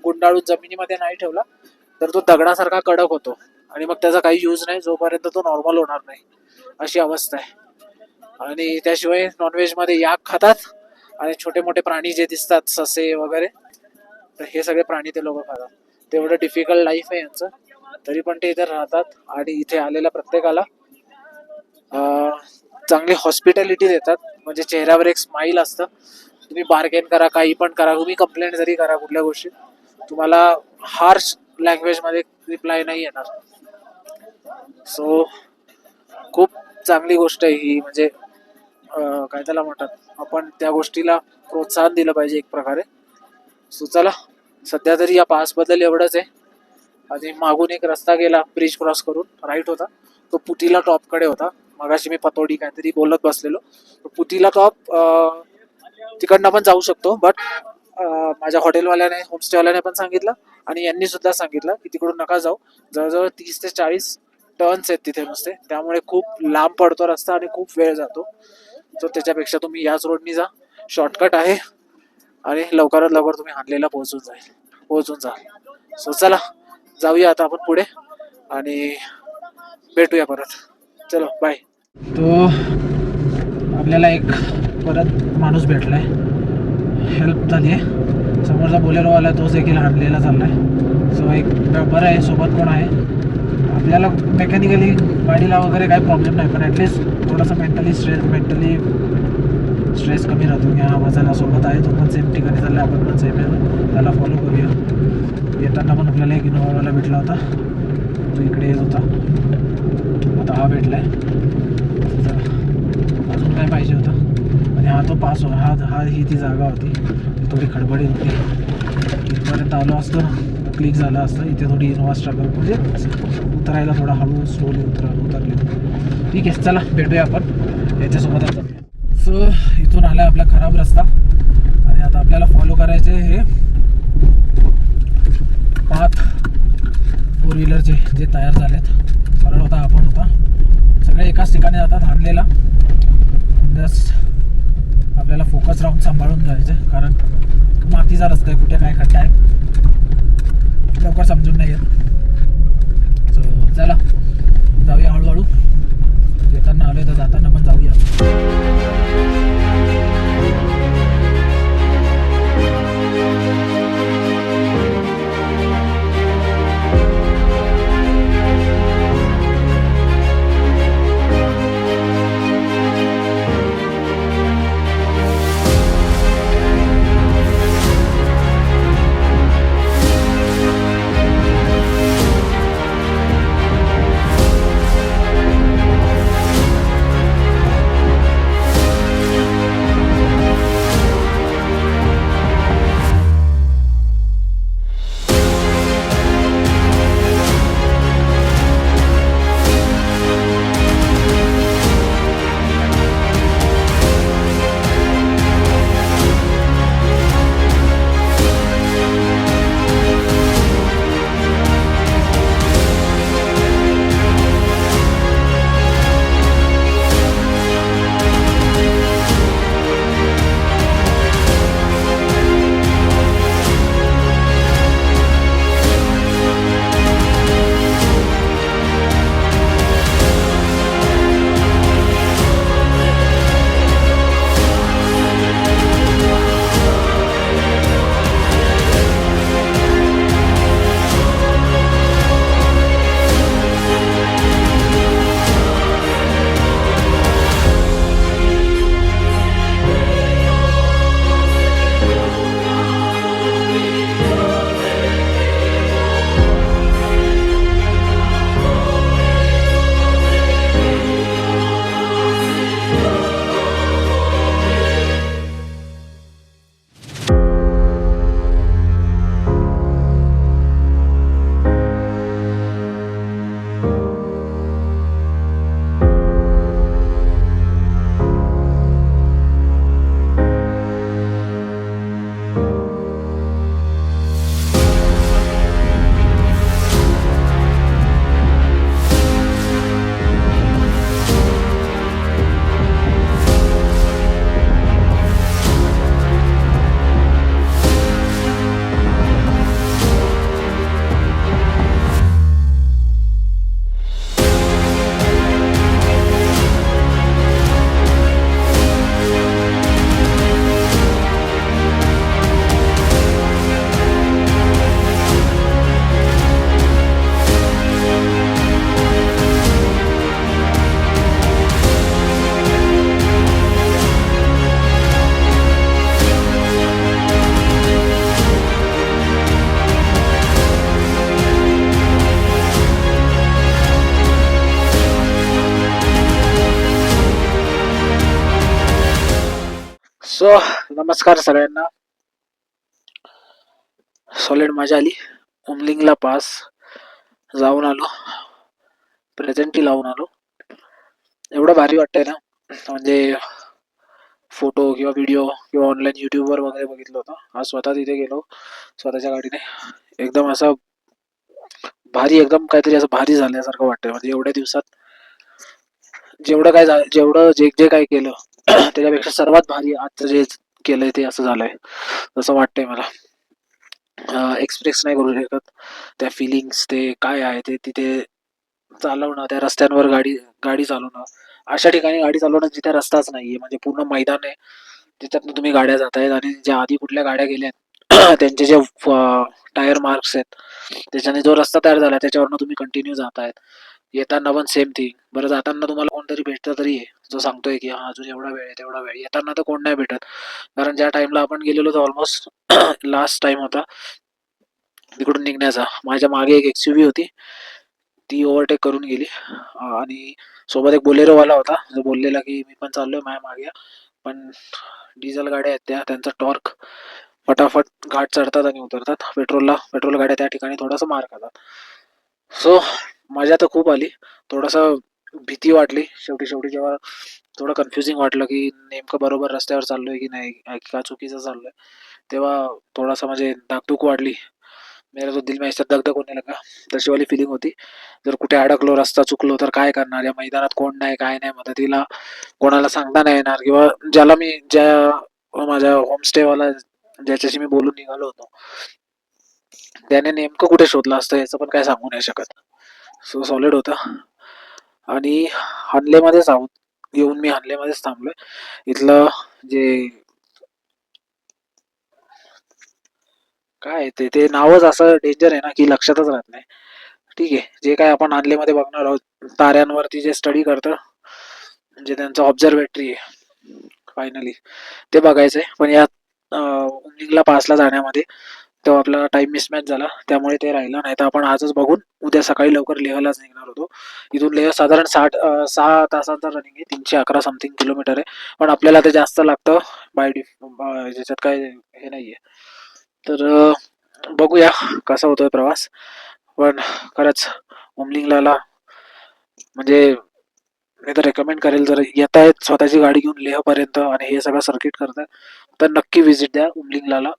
गुंडाळून जमिनीमध्ये नाही ठेवला तर तो दगडासारखा कडक होतो आणि मग त्याचा काही यूज नाही जोपर्यंत तो नॉर्मल होणार नाही, अशी अवस्था आहे. आणि त्याशिवाय नॉनव्हेजमध्ये याक खातात आणि छोटे मोठे प्राणी जे दिसतात ससे वगैरे, तर हे सगळे प्राणी ते लोक खातात. तेवढं डिफिकल्ट लाईफ आहे यांचं, तरी पण ते इथे राहतात आणि इथे आलेल्या प्रत्येकाला चांगली हॉस्पिटॅलिटी देतात. म्हणजे चेहऱ्यावर एक स्माईल असतं. तुम्ही बार्गेन करा, काही पण करा, तुम्ही कंप्लेंट जरी करा कुठल्या गोष्टी, तुम्हाला हार्श लँग्वेजमध्ये रिप्लाय नाही येणार. सो खूप चांगली गोष्ट आहे ही. म्हणजे काय त्याला म्हणतात, आपण त्या गोष्टीला प्रोत्साहन दिलं पाहिजे एक प्रकारे. सो चला, सध्या तरी या पासबद्दल एवढंच आहे. आणि मागून एक रस्ता गेला ब्रिज क्रॉस करून, राईट होता, तो पुतीला टॉपकडे होता. मगाशी मी पतोडी काहीतरी बोलत बसलेलो, तो पुतीला टॉप तिकडनं पण जाऊ शकतो. बट माझ्या हॉटेलवाल्याने, होमस्टेवाल्याने पण सांगितलं आणि यांनी सुद्धा सांगितलं की तिकडून नका जाऊ. जवळजवळ 30 ते 40 टर्न्स आहेत तिथे नुसते, त्यामुळे खूप लांब पडतो रस्ता आणि खूप वेळ जातो. सो त्याच्यापेक्षा तुम्ही याच रोडनी जा, शॉर्टकट आहे आणि लवकरात लवकर तुम्ही हानलेला पोहोचून जाल. सो चला जाऊया आता आपण पुढे आणि भेटूया परत. चलो बाय. तो आपल्याला एक परत माणूस भेटलाय, हेल्प झाली आहे. समोरचा बोलेरोवाला तोच देखील हाणलेला चाललाय. सो एक बरं आहे, सोबत कोण आहे. आपल्याला मेकॅनिकली गाडीला वगैरे काही प्रॉब्लेम नाही, पण ॲटलिस्ट थोडासा मेंटली स्ट्रेस कमी राहतो की हा माझा सोबत आहे, तो पण सेम ठिकाणी चालला, आपण पण सेम आहे, त्याला फॉलो करूया. येताना पण आपल्याला एक इनोवावाला भेटला होता, तो इकडे येत होता. आता हा भेटलाय. अजून काय पाहिजे होतं. आणि हा तो पास हो, ही ती जागा होती, थोडी खडबडीत होती. इथपर्यंत आलो असतो ना, क्लिक झालं असतं. इथे थोडी इनोवा स्ट्रगल, म्हणजे उतरायला थोडा हळू स्लोली उतरली. ठीक आहे, चला भेटूया आपण याच्यासोबत. सो इथून आला आपला खराब रस्ता आणि आता आपल्याला फॉलो करायचे हे पाथ 4 व्हीलरचे जे तयार झालेत. सरळ होता, आपण होता, सगळे एकाच ठिकाणी जातात हाणलेला. जस्ट आपल्याला फोकस राहून सांभाळून जायचं, कारण मातीचा रस्ता आहे, कुठे काय खड्डा आहे लवकर समजून नाही येत. सो चला जाऊया हळूहळू. येताना आलोय तर जाताना पण जाऊया. सो नमस्कार सगळ्यांना. सॉलिड मजा आली. उमलिंगला पास जाऊन आलो, प्रेझेंटही लावून आलो. एवढं भारी वाटतंय ना, म्हणजे फोटो किंवा व्हिडिओ किंवा ऑनलाईन युट्यूबवर वगैरे बघितलं होतं. आज स्वतः तिथे गेलो स्वतःच्या गाडीने. एकदम असं भारी, एकदम काहीतरी असं भारी झाल्यासारखं वाटतंय. म्हणजे एवढ्या दिवसात जेवढं जे जे काय केलं त्याच्यापेक्षा सर्वात भारी आजचं जे केलंय ते असं झालंय, असं वाटतंय मला. एक्सप्रेस नाही करू शकत त्या फिलिंग्स, ते काय आहे ते तिथे चालवणं, त्या रस्त्यांवर गाडी गाडी चालवणं, अशा ठिकाणी गाडी चालवणं जिथे रस्ताच नाहीये, म्हणजे पूर्ण मैदान आहे त्याच्यातनं तुम्ही गाड्या जातायत, आणि ज्या आधी कुठल्या गाड्या गेल्या त्यांचे जे टायर मार्क्स आहेत त्याच्याने जो रस्ता तयार झाला त्याच्यावरनं तुम्ही कंटिन्यू जातायत. येताना पण सेम थिंग. बरं, जाताना तुम्हाला कोणतरी भेटतं तरी आहे जो सांगतोय की हा अजून एवढा वेळ आहे तेवढा वेळ. येताना तर कोण नाही भेटत, कारण ज्या टाइमला आपण गेलेलो तो ऑलमोस्ट लास्ट टाइम होता तिकडून निघण्याचा. माझ्या मागे एक एक्सयूव्ही होती, ती ओव्हरटेक करून गेली. आणि सोबत एक बोलेरोवाला होता जो बोललेला की मी पण चाललोय माझ्या मागे, पण डिझेल गाड्या आहेत त्यांचा टॉर्क फटाफट घाट चढतात आणि उतरतात. पेट्रोल गाड्या त्या ठिकाणी थोडासा मार खातात. सो मजा तर खूप आली. थोडंसं भीती वाटली शेवटी शेवटी, जेव्हा थोडं कन्फ्युजिंग वाटलं की नेमकं बरोबर रस्त्यावर चाललोय की नाही, का चुकीचं चाललोय, तेव्हा थोडासा म्हणजे धाकधूक वाढली. मेरा तो दिल में ऐसा धक धक होने लगा, तशी वाली फिलिंग होती. जर कुठे अडकलो, रस्ता चुकलो तर काय करणार? या मैदानात कोण नाही, काय नाही, मदतीला कोणाला सांगता नाही येणार. किंवा ज्या माझ्या होमस्टेवाला ज्याच्याशी मी बोलून निघालो होतो त्याने नेमकं कुठे शोधलं असतं याचं पण काय सांगू नाही शकत. सो सॉलिड होता. आणि हानलेमध्येच आहोत, येऊन मी हानलेमध्येच थांबलोय. इथलं जे काय आहे ते नावच असं डेंजर आहे ना की लक्षातच राहत नाही. ठीक आहे, जे काय आपण हानलेमध्ये बघणार आहोत ताऱ्यांवरती जे स्टडी करतं, म्हणजे त्यांचं ऑब्झर्वेटरी आहे फायनली, ते बघायचंय. पण या उमलिंगला पासला जाण्यामध्ये तो आपला टाइम मिसमॅच झाला, त्यामुळे ते राहिलं. नाही तर आपण आजच बघून उद्या सकाळी लवकर लेहलाच निघणार होतो. इथून लेह साधारण 6 तासांचा रनिंग आहे, 311 समथिंग किलोमीटर आहे. पण आपल्याला ते जास्त लागतं ज्याच्यात काय हे नाहीये. तर बघूया कसा होतोय प्रवास. पण खरंच उमलिंगला म्हणजे मी तर रेकमेंड करेल, जर येत आहेत स्वतःची गाडी घेऊन लेहपर्यंत आणि हे सगळं सर्किट करताय तर नक्की विजिट द्या उमलिंगला.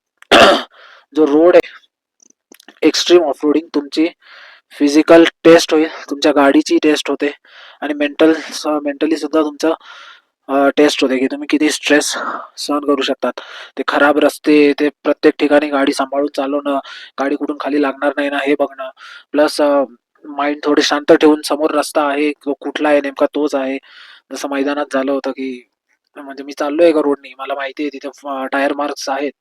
जो रोड आहे एक्स्ट्रीम ऑफ रोडिंग, तुमची फिजिकल टेस्ट होईल, तुमच्या गाडीची टेस्ट होते, आणि मेंटली सुद्धा तुमचं टेस्ट होते की तुम्ही किती स्ट्रेस सहन करू शकतात. ते खराब रस्ते, ते प्रत्येक ठिकाणी गाडी सांभाळून चालवणं, गाडी कुठून खाली लागणार नाही ना हे बघणं, प्लस माइंड थोडे शांत ठेवून समोर रस्ता आहे तो कुठला आहे नेमका तोच आहे. जसं मैदानात झालं होतं की म्हणजे मी चाललोय एका रोडनी, मला माहिती आहे तिथे टायर मार्क्स आहेत,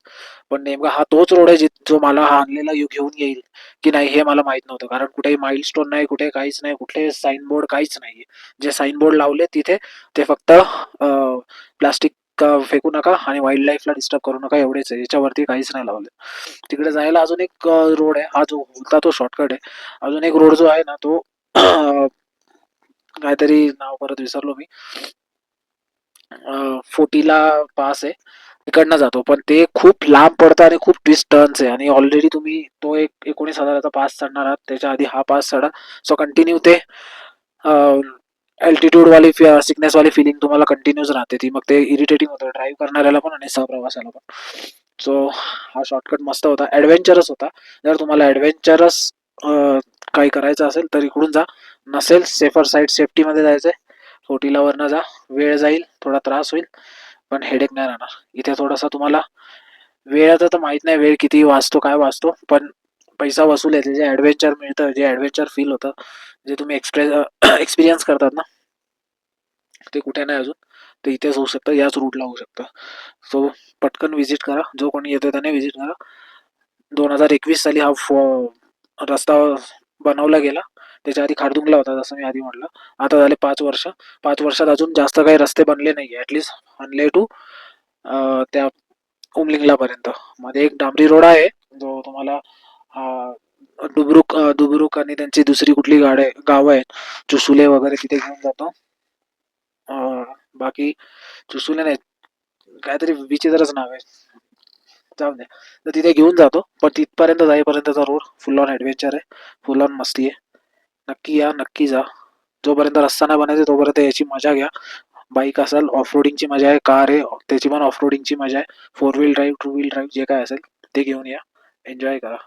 पण नेमका हा तोच रोड आहे जो मला हा आणलेला घेऊन येईल की नाही हे मला माहित नव्हतं. कारण कुठेही माइलस्टोन नाही, कुठे काहीच नाही, कुठले साईन बोर्ड काहीच नाहीये. जे साईन बोर्ड लावले तिथे ते फक्त प्लास्टिक फेकू नका आणि वाईल्ड लाईफला डिस्टर्ब करू नका एवढेच आहे, याच्यावरती काहीच नाही लावले. तिकडे जायला अजून एक रोड आहे, हा जो होता तो शॉर्टकट आहे. अजून एक रोड जो आहे ना तो काहीतरी नाव परत विसरलो मी, फोर्टीला पास आहे, तिकडनं जातो. पण ते खूप लांब पडतं आणि खूप ट्विस्ट टर्न्स आहे, आणि ऑलरेडी तुम्ही तो एक 19,000चा पास चढणार आहात, त्याच्या आधी हा पास चढा. सो कंटिन्यू ते अल्टिट्यूड वाली सिकनेस वाली फिलिंग तुम्हाला कंटिन्यूच राहते ती, मग ते इरिटेटिंग होतं ड्राईव्ह करणाऱ्याला पण आणि सहप्रवासाला पण. सो हा शॉर्टकट मस्त होता, ॲडव्हेंचरस होता. जर तुम्हाला ॲडव्हेंचरस काही करायचं असेल तर इकडून जा, नसेल सेफर साईड सेफ्टीमध्ये जायचंय, फोर्टीला वरनं जा. वेळ जाईल, थोडा त्रास होईल, पण हेडेक नाही राहणार. इथे थोडासा तुम्हाला वेळाचं तर माहित नाही वेळ किती वाचतो काय वाचतो, पण पैसा वसूल आहे. जे ॲडव्हेंचर मिळतं, जे ॲडव्हेंचर फील होतं, जे तुम्ही एक्सपिरियन्स करतात ना ते कुठे नाही अजून, ते इथेच होऊ शकतं, याच रूटला होऊ शकतं. सो पटकन व्हिजिट करा, जो कोणी येतो त्याने व्हिजिट करा. 2021 साली हा रस्ता बनवला गेला, त्याच्या आधी खारदुंगला होता जसं मी आधी म्हटलं. आता झाले 5 वर्ष. 5 वर्षात अजून जास्त काही रस्ते बनले नाही, ॲटलिस्ट हनले टू त्या उमलिंगला पर्यंत. मध्ये एक डांबरी रोड आहे जो तुम्हाला दुबरुक आणि त्यांची दुसरी कुठली गावं आहेत, चुसुले वगैरे, तिथे घेऊन जातो. बाकी चुसुले नाही, काहीतरी विचित्रच नाव आहे, जाऊ द्या. तर तिथे घेऊन जातो, पण तिथपर्यंत जाईपर्यंतचा रोड फुल ऑन ॲडव्हेंचर आहे, फुल ऑन मस्ती आहे. नक्की या, नक्की जा. जोपर्यंत रस्ता नाही बनायचा तोपर्यंत याची मजा घ्या. बाईक असेल ऑफ रोडिंगची मजा आहे, कार आहे त्याची पण ऑफ रोडिंगची मजा आहे. 4 व्हील ड्राईव्ह, 2 व्हील ड्राईव्ह जे काय असेल ते घेऊन या, एन्जॉय करा.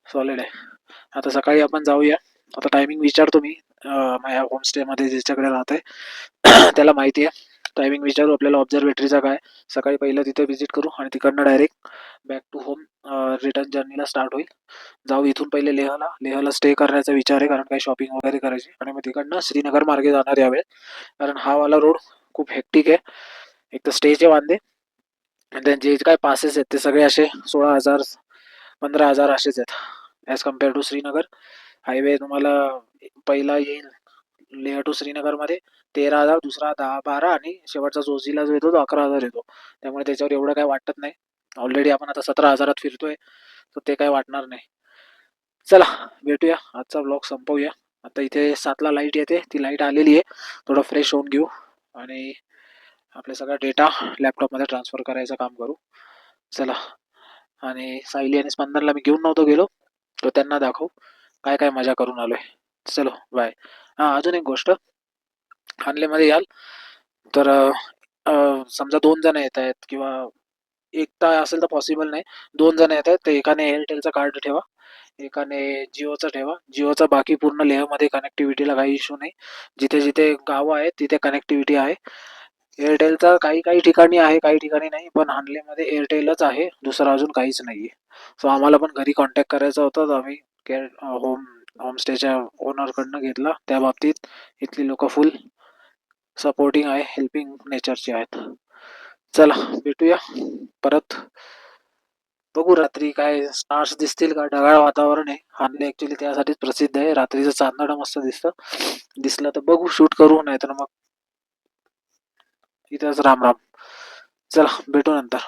सॉलिड आहे. आता सकाळी आपण जाऊया. आता टायमिंग विचारतो मी माझ्या होमस्टेमध्ये ज्याच्याकडे राहतंय त्याला माहिती आहे. टायमिंग विचारू आपल्याला ऑब्झर्वेटरीचा काय. सकाळी पहिलं तिथे व्हिजिट करू आणि तिकडनं direct back to home return जर्नीला स्टार्ट होईल. जाऊ इथून पहिले लेहला स्टे करण्याचा विचार आहे, कारण काही शॉपिंग वगैरे करायची, आणि मग तिकडनं श्रीनगर मार्गे जाणार यावेळेस. कारण हा वाला रोड खूप हेक्टिक आहे. एक तर स्टेचे वांदे, आणि त्यांचे जे काय पासेस आहेत ते सगळे असे 16,000 15,000 असेच आहेत as compare to Srinagar. Highway तुम्हाला पहिला येईल लेह टू श्रीनगरमध्ये 13,000, दुसरा 10-12, आणि शेवटचा जोझीला जो येतो तो 11,000 येतो. त्यामुळे त्याच्यावर एवढं काय वाटत नाही. ऑलरेडी आपण आता 17,000 फिरतोय, तर ते काय वाटणार नाही. चला भेटूया, आजचा ब्लॉग संपवूया. आता इथे 7ला लाईट येते, ती लाईट आलेली आहे. थोडं फ्रेश होऊन घेऊ आणि आपला सगळा डेटा लॅपटॉपमध्ये ट्रान्सफर करायचं काम करू. चला. आणि सायली आणि स्पंदनला मी घेऊन नव्हतो गेलो, तो त्यांना दाखवू काय काय मजा करून आलोय. चलो बाय. हां, अजून एक गोष्ट, हानलेमध्ये याल तर समजा 2 जण येत आहेत किंवा एकटा असेल तर पॉसिबल नाही. 2 जण येत आहेत, तर एकाने एअरटेलचं कार्ड ठेवा, एकाने जिओचं ठेवा. जिओचं बाकी पूर्ण लेहमध्ये कनेक्टिव्हिटीला काही इश्यू नाही. जिथे जिथे गावं आहेत तिथे कनेक्टिव्हिटी आहे. एअरटेलचा काही काही ठिकाणी आहे, काही ठिकाणी नाही. पण हानलेमध्ये एअरटेलच आहे, दुसरं अजून काहीच नाही आहे. सो आम्हाला पण घरी कॉन्टॅक्ट करायचा होता, तर आम्ही होमस्टेच्या ओनरकडनं घेतला. त्या बाबतीत इथली लोकं फुल सपोर्टिंग आहे, हेल्पिंग नेचरची आहेत. चला भेटूया परत. बघू रात्री काय स्टार्स दिसतील का. ढगाळ वातावरण आहे. हानले ॲक्च्युली त्यासाठीच प्रसिद्ध आहे, रात्रीचं चांदणं मस्त दिसतं. दिसलं तर बघू, शूट करू, नाही तर मग इथंच राम राम. चला भेटू नंतर.